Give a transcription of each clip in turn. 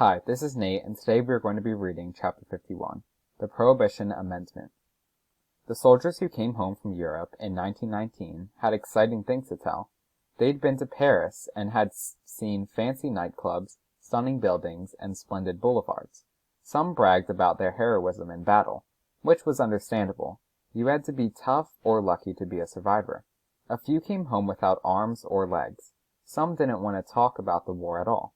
Hi, this is Nate, and today we are going to be reading Chapter 51, the Prohibition Amendment. The soldiers who came home from Europe in 1919 had exciting things to tell. They'd been to Paris and had seen fancy nightclubs, stunning buildings, and splendid boulevards. Some bragged about their heroism in battle, which was understandable. You had to be tough or lucky to be a survivor. A few came home without arms or legs. Some didn't want to talk about the war at all.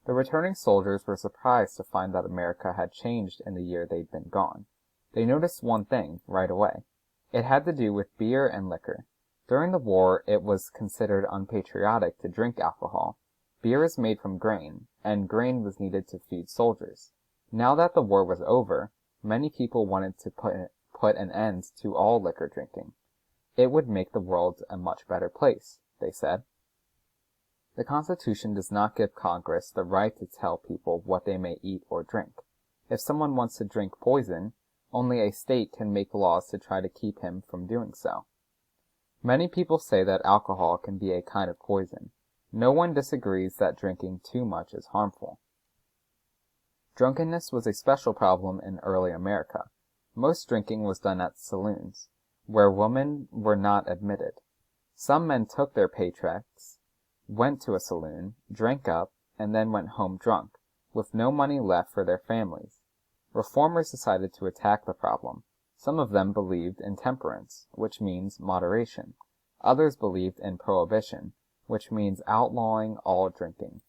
The returning soldiers were surprised to find that America had changed in the year they'd been gone. They noticed one thing right away. It had to do with beer and liquor. During the war, it was considered unpatriotic to drink alcohol. Beer is made from grain, and grain was needed to feed soldiers. Now that the war was over, many people wanted to put an end to all liquor drinking. It would make the world a much better place, they said. The Constitution does not give Congress the right to tell people what they may eat or drink. If someone wants to drink poison, only a state can make laws to try to keep him from doing so. Many people say that alcohol can be a kind of poison. No one disagrees that drinking too much is harmful. Drunkenness was a special problem in early America. Most drinking was done at saloons, where women were not admitted. Some men took their paychecks, went to a saloon, drank up, and then went home drunk, with no money left for their families. Reformers decided to attack the problem. Some of them believed in temperance, which means moderation. Others believed in prohibition, which means outlawing all drinking.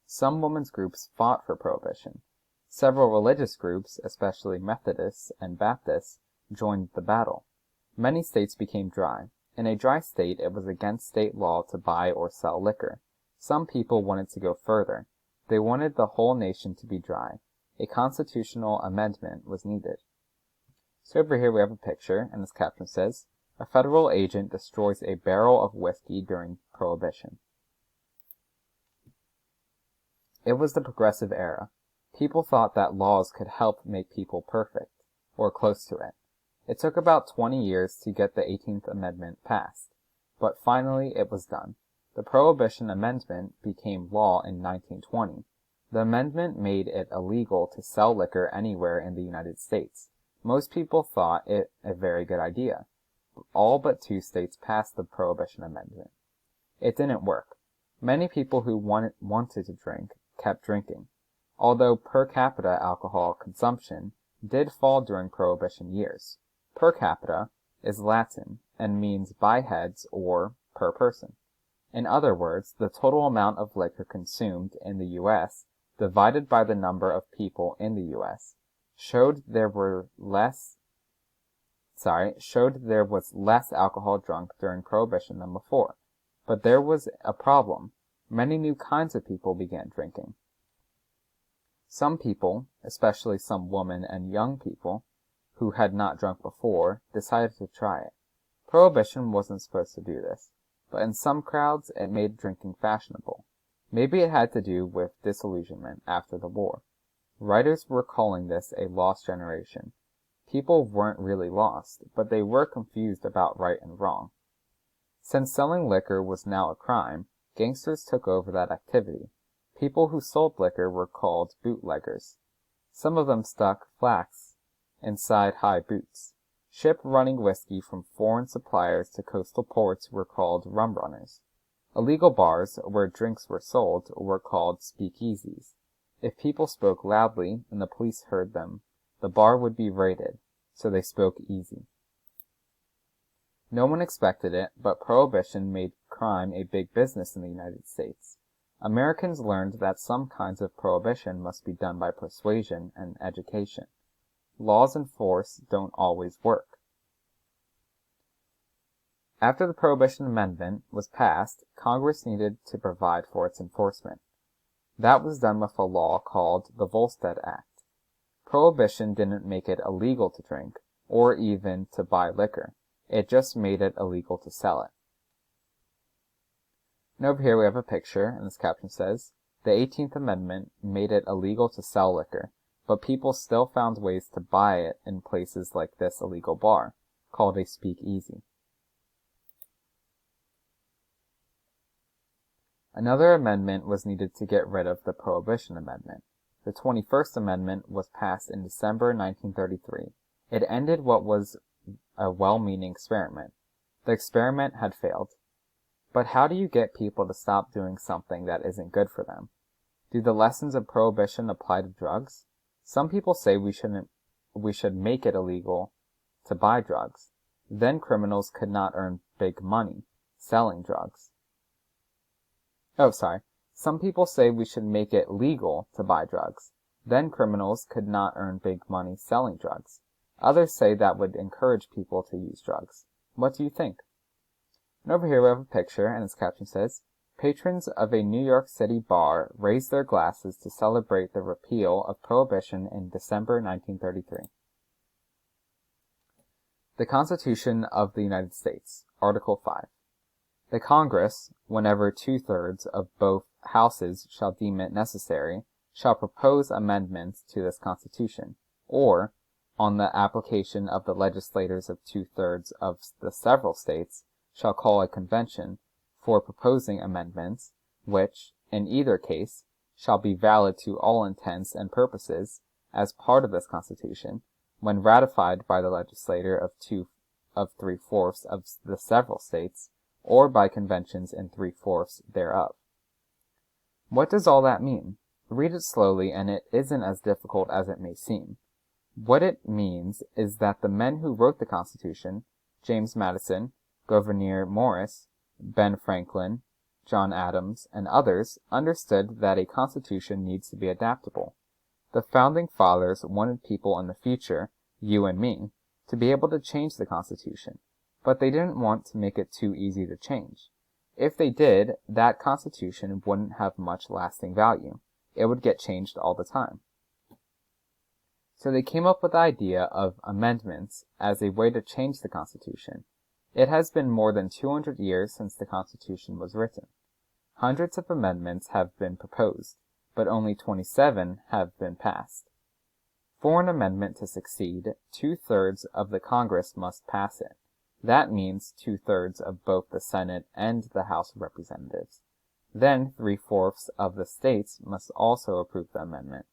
Some women's groups fought for prohibition. Several religious groups, especially Methodists and Baptists, joined the battle. Many states became dry. In a dry state, it was against state law to buy or sell liquor. Some people wanted to go further. They wanted the whole nation to be dry. A constitutional amendment was needed. So over here we have a picture, and this caption says, "A federal agent destroys a barrel of whiskey during Prohibition." It was the progressive era. People thought that laws could help make people perfect, or close to it. It took about 20 years to get the 18th Amendment passed, but finally it was done. The Prohibition Amendment became law in 1920. The amendment made it illegal to sell liquor anywhere in the United States. Most people thought it a very good idea. All but 2 states passed the Prohibition Amendment. It didn't work. Many people who wanted to drink kept drinking. Although per capita alcohol consumption did fall during Prohibition years. Per capita is Latin and means by heads or per person. In other words, the total amount of liquor consumed in the U.S. divided by the number of people in the U.S. showed there was less alcohol drunk during Prohibition than before. But there was a problem. Many new kinds of people began drinking. Some people, especially some women and young people, who had not drunk before, decided to try it. Prohibition wasn't supposed to do this, but in some crowds it made drinking fashionable. Maybe it had to do with disillusionment after the war. Writers were calling this a lost generation. People weren't really lost, but they were confused about right and wrong. Since selling liquor was now a crime, gangsters took over that activity. People who sold liquor were called bootleggers. Some of them stuck flax inside high boots. Ship running whiskey from foreign suppliers to coastal ports were called rum runners. Illegal bars, where drinks were sold, were called speakeasies. If people spoke loudly and the police heard them, the bar would be raided, so they spoke easy. No one expected it, but Prohibition made crime a big business in the United States. Americans learned that some kinds of prohibition must be done by persuasion and education. Laws and force don't always work. After the Prohibition Amendment was passed, Congress needed to provide for its enforcement. That was done with a law called the Volstead Act. Prohibition didn't make it illegal to drink, or even to buy liquor. It just made it illegal to sell it. And over here we have a picture, and this caption says, "The 18th Amendment made it illegal to sell liquor, but people still found ways to buy it in places like this illegal bar, called a speakeasy." Another amendment was needed to get rid of the Prohibition Amendment. The 21st Amendment was passed in December 1933. It ended what was a well-meaning experiment. The experiment had failed. But how do you get people to stop doing something that isn't good for them? Do the lessons of Prohibition apply to drugs? Some people say we should make it illegal to buy drugs. Then criminals could not earn big money selling drugs. Some people say we should make it legal to buy drugs. Then criminals could not earn big money selling drugs. Others say that would encourage people to use drugs. What do you think? And over here we have a picture, and its caption says, "Patrons of a New York City bar raised their glasses to celebrate the repeal of Prohibition in December 1933. The Constitution of the United States, Article 5. The Congress, whenever 2/3 of both houses shall deem it necessary, shall propose amendments to this Constitution, or, on the application of the legislators of 2/3 of the several states, shall call a convention for proposing amendments, which, in either case, shall be valid to all intents and purposes as part of this Constitution, when ratified by the legislator of 3/4 of the several states, or by conventions in 3/4 thereof." What does all that mean? Read it slowly, and it isn't as difficult as it may seem. What it means is that the men who wrote the Constitution, James Madison, Gouverneur Morris, Ben Franklin, John Adams, and others, understood that a Constitution needs to be adaptable. The Founding Fathers wanted people in the future, you and me, to be able to change the Constitution, but they didn't want to make it too easy to change. If they did, that Constitution wouldn't have much lasting value. It would get changed all the time. So they came up with the idea of amendments as a way to change the Constitution. It has been more than 200 years since the Constitution was written. Hundreds of amendments have been proposed, but only 27 have been passed. For an amendment to succeed, 2/3 of the Congress must pass it. That means 2/3 of both the Senate and the House of Representatives. Then 3/4 of the states must also approve the amendment.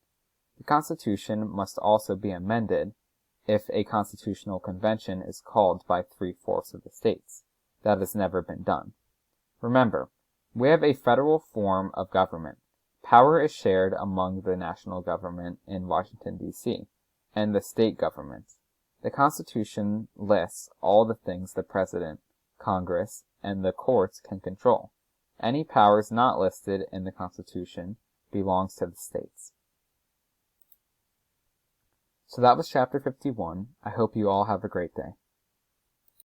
The Constitution must also be amended if a constitutional convention is called by 3/4 of the states. That has never been done. Remember, we have a federal form of government. Power is shared among the national government in Washington, D.C., and the state governments. The Constitution lists all the things the President, Congress, and the courts can control. Any powers not listed in the Constitution belongs to the states. So that was Chapter 51. I hope you all have a great day.